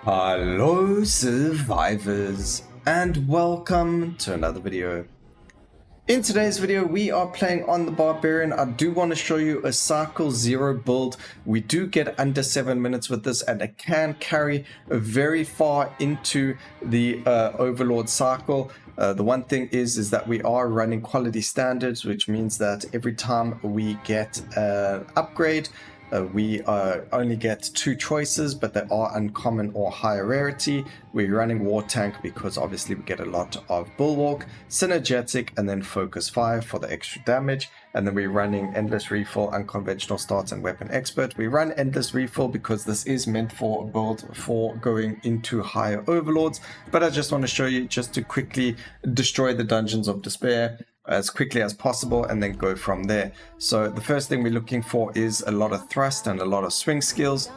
Hello survivors and welcome to another video. In today's video we are playing on the Barbarian. I do want to show you a Cycle 0 build. We do get under 7 minutes with this and it can carry very far into the Overlord cycle. The one thing is that we are running quality standards, which means that every time we get an upgrade, we only get 2 choices, but they are uncommon or higher rarity. We're running War Tank because obviously we get a lot of Bulwark, Synergetic, and then Focus Fire for the extra damage. And then we're running Endless Refill, Unconventional Starts, and Weapon Expert. We run Endless Refill because this is meant for a build for going into higher Overlords. But I just want to show you just to quickly destroy the Dungeons of Despair as quickly as possible and then go from there. So the first thing we're looking for is a lot of thrust and a lot of swing skills,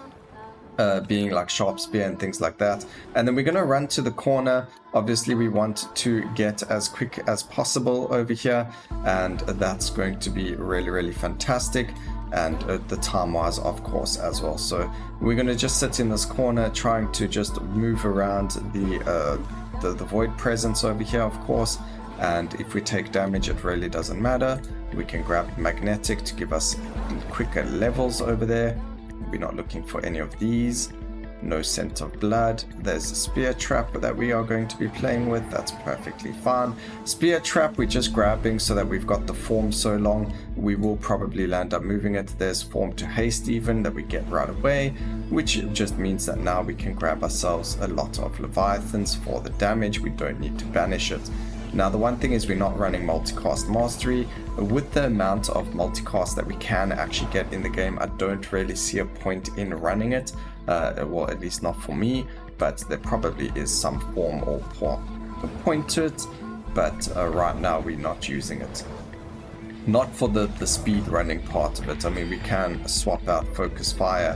being like sharp spear and things like that. And then we're going to run to the corner. Obviously we want to get as quick as possible over here, and that's going to be really fantastic, and the time wise of course as well. So we're going to just sit in this corner trying to just move around the void presence over here, of course. And if we take damage, it really doesn't matter. We can grab magnetic to give us quicker levels over there. We're not looking for any of these. No scent of blood. There's a spear trap that we are going to be playing with. That's perfectly fine. Spear trap we're just grabbing so that we've got the form so long. We will probably land up moving it. There's form to haste even that we get right away, which just means that now we can grab ourselves a lot of Leviathans for the damage. We don't need to banish it. Now the one thing is we're not running multicast mastery. With the amount of multicast that we can actually get in the game, I don't really see a point in running it, well at least not for me, but there probably is some form or point to it, but right now we're not using it. Not for the speed running part of it. I mean, we can swap out Focus Fire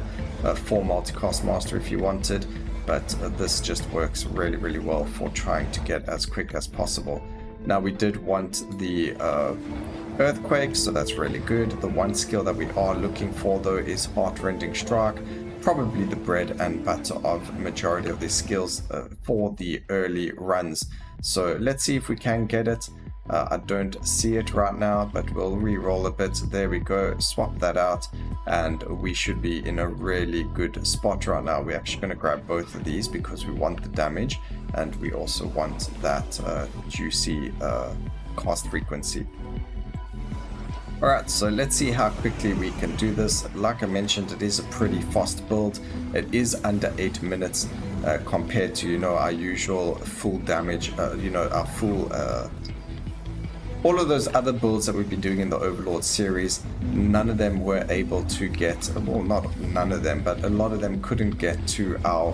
for multicast mastery if you wanted, but this just works really well for trying to get as quick as possible. Now we did want the Earthquake, so that's really good. The one skill that we are looking for though is Heartrending Strike, probably the bread and butter of majority of these skills for the early runs. So let's see if we can get it. I don't see it right now, but we'll re-roll a bit. There we go, swap that out, and we should be in a really good spot right now. We're actually going to grab both of these because we want the damage and we also want that juicy cast frequency. Alright, so let's see how quickly we can do this. Like I mentioned, it is a pretty fast build. It is under 8 minutes compared to, you know, our usual full damage, you know, our full all of those other builds that we've been doing in the Overlord series. None of them were able to get, well, not none of them, but a lot of them couldn't get to our,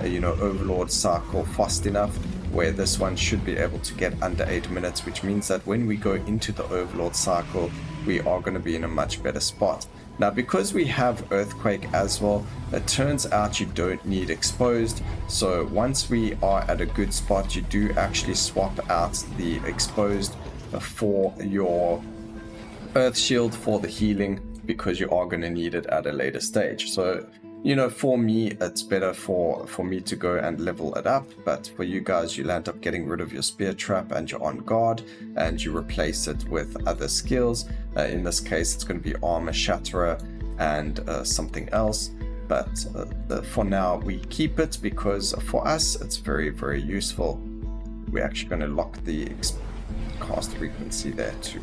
you know, Overlord cycle fast enough, where this one should be able to get under 8 minutes, which means that when we go into the Overlord cycle, we are going to be in a much better spot. Now, because we have Earthquake as well, it turns out you don't need Exposed. So once we are at a good spot, you do actually swap out the Exposed for your Earth Shield for the healing, because you are going to need it at a later stage. So, you know, for me, it's better for me to go and level it up, but for you guys, you'll end up getting rid of your Spear Trap and your On Guard, and you replace it with other skills. In this case, it's going to be Armor Shatterer and something else, but for now, we keep it because for us, it's very useful. We're actually going to lock the cast frequency there too.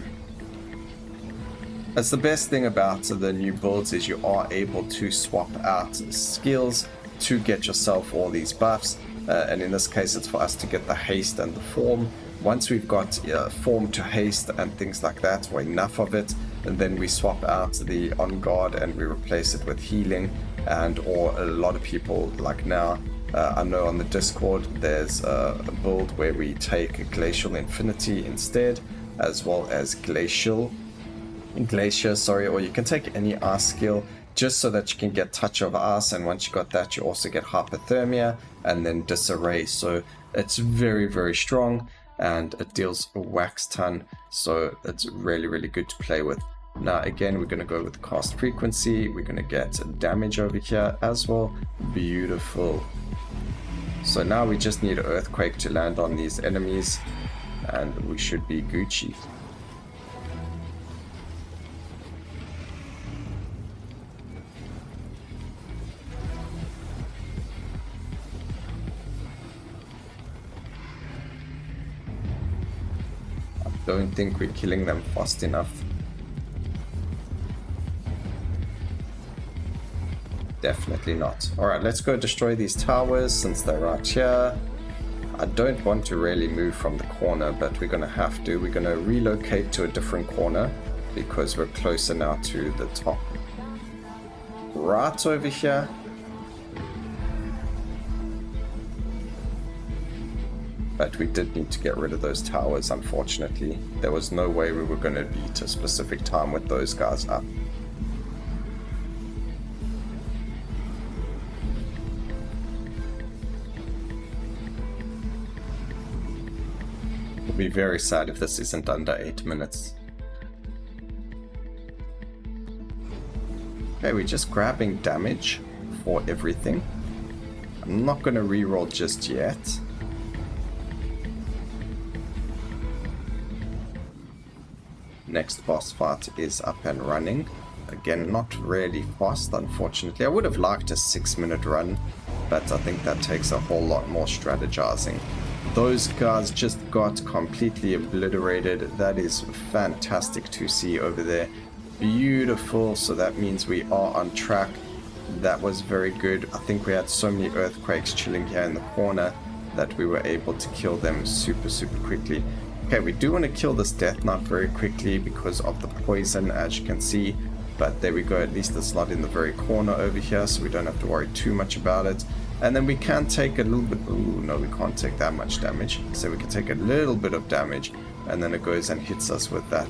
That's the best thing about the new builds, is you are able to swap out skills to get yourself all these buffs, and in this case it's for us to get the haste and the form. Once we've got form to haste and things like that, or enough of it, and then we swap out the On Guard and we replace it with healing. And or a lot of people, like now, I know on the Discord there's a build where we take Glacial Infinity instead, as well as Glacier, sorry, or you can take any ice skill just so that you can get Touch of Ice, and once you got that you also get Hypothermia and then Disarray. So it's very strong and it deals a wax ton, so it's really good to play with. Now again, we're going to go with cast frequency. We're going to get damage over here as well. Beautiful. So now we just need an earthquake to land on these enemies, and we should be Gucci. I don't think we're killing them fast enough. Definitely not. Alright, let's go destroy these towers since they're right here. I don't want to really move from the corner, but we're going to have to. We're going to relocate to a different corner because we're closer now to the top. Right over here. But we did need to get rid of those towers, unfortunately. There was no way we were going to beat a specific time with those guys up. Be very sad if this isn't under 8 minutes. Okay, we're just grabbing damage for everything. I'm not going to reroll just yet. Next boss fight is up and running. Again, not really fast, unfortunately. I would have liked a 6-minute run, but I think that takes a whole lot more strategizing. Those guys just got completely obliterated. That is fantastic to see over there. Beautiful. So that means we are on track. That was very good. I think we had so many earthquakes chilling here in the corner that we were able to kill them super quickly. Okay, we do want to kill this Death Knight very quickly because of the poison, as you can see. But there we go. At least it's not in the very corner over here, so we don't have to worry too much about it. And then we can take a little bit... Ooh, no, we can't take that much damage. So we can take a little bit of damage, and then it goes and hits us with that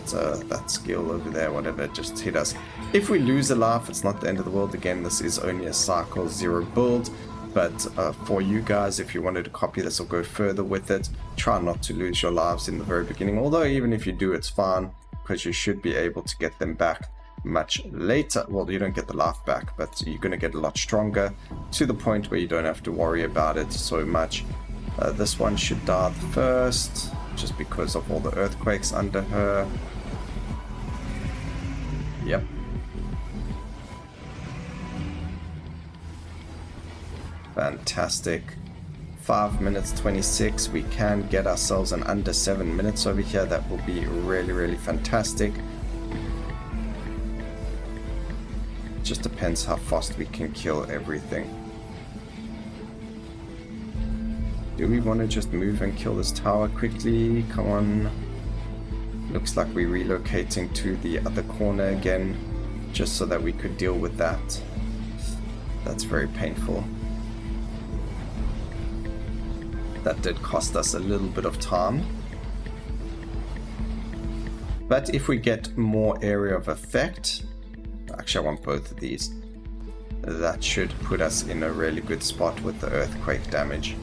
that skill over there, whatever, it just hit us. If we lose a life, it's not the end of the world. Again, this is only a Cycle 0 build. But for you guys, if you wanted to copy this or go further with it, try not to lose your lives in the very beginning. Although even if you do, it's fine, because you should be able to get them back much later. Well, you don't get the life back, but you're going to get a lot stronger to the point where you don't have to worry about it so much. This one should die first, just because of all the earthquakes under her. Yep. Fantastic. 5 minutes 26. We can get ourselves an under 7 minutes over here. That will be really fantastic. Just depends how fast we can kill everything. Do we want to just move and kill this tower quickly? Come on. Looks like we're relocating to the other corner again, just so that we could deal with that. That's very painful. That did cost us a little bit of time. But if we get more area of effect, actually I want both of these, that should put us in a really good spot with the earthquake damage.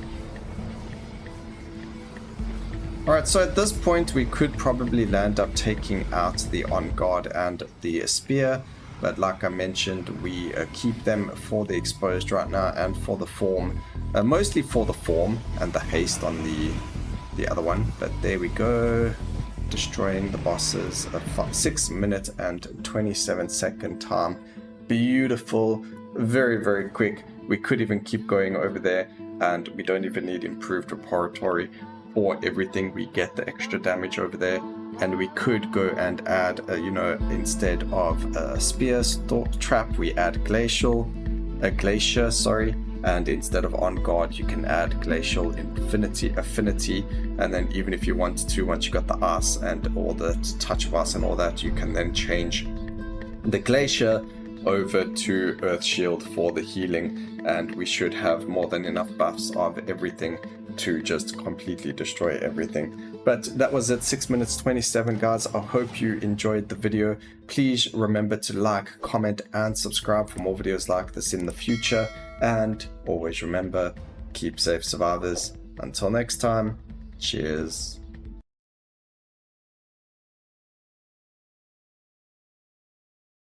Alright, so at this point we could probably land up taking out the On Guard and the Spear, but like I mentioned, we keep them for the Exposed right now and for the Form. Mostly for the Form and the haste on the other one, but there we go. Destroying the bosses, a 6 minute and 27 second time. Beautiful, very quick. We could even keep going over there, and we don't even need improved repository for everything. We get the extra damage over there, and we could go and add, instead of a spear trap, we add glacier, sorry. And instead of On Guard, you can add Glacial Affinity, and then even if you wanted to, once you got the ice and all the touch of ice and all that, you can then change the Glacier over to Earth Shield for the healing, and we should have more than enough buffs of everything to just completely destroy everything. But that was it, 6 minutes 27, guys. I hope you enjoyed the video. Please remember to like, comment, and subscribe for more videos like this in the future. And always remember, keep safe, survivors. Until next time, cheers.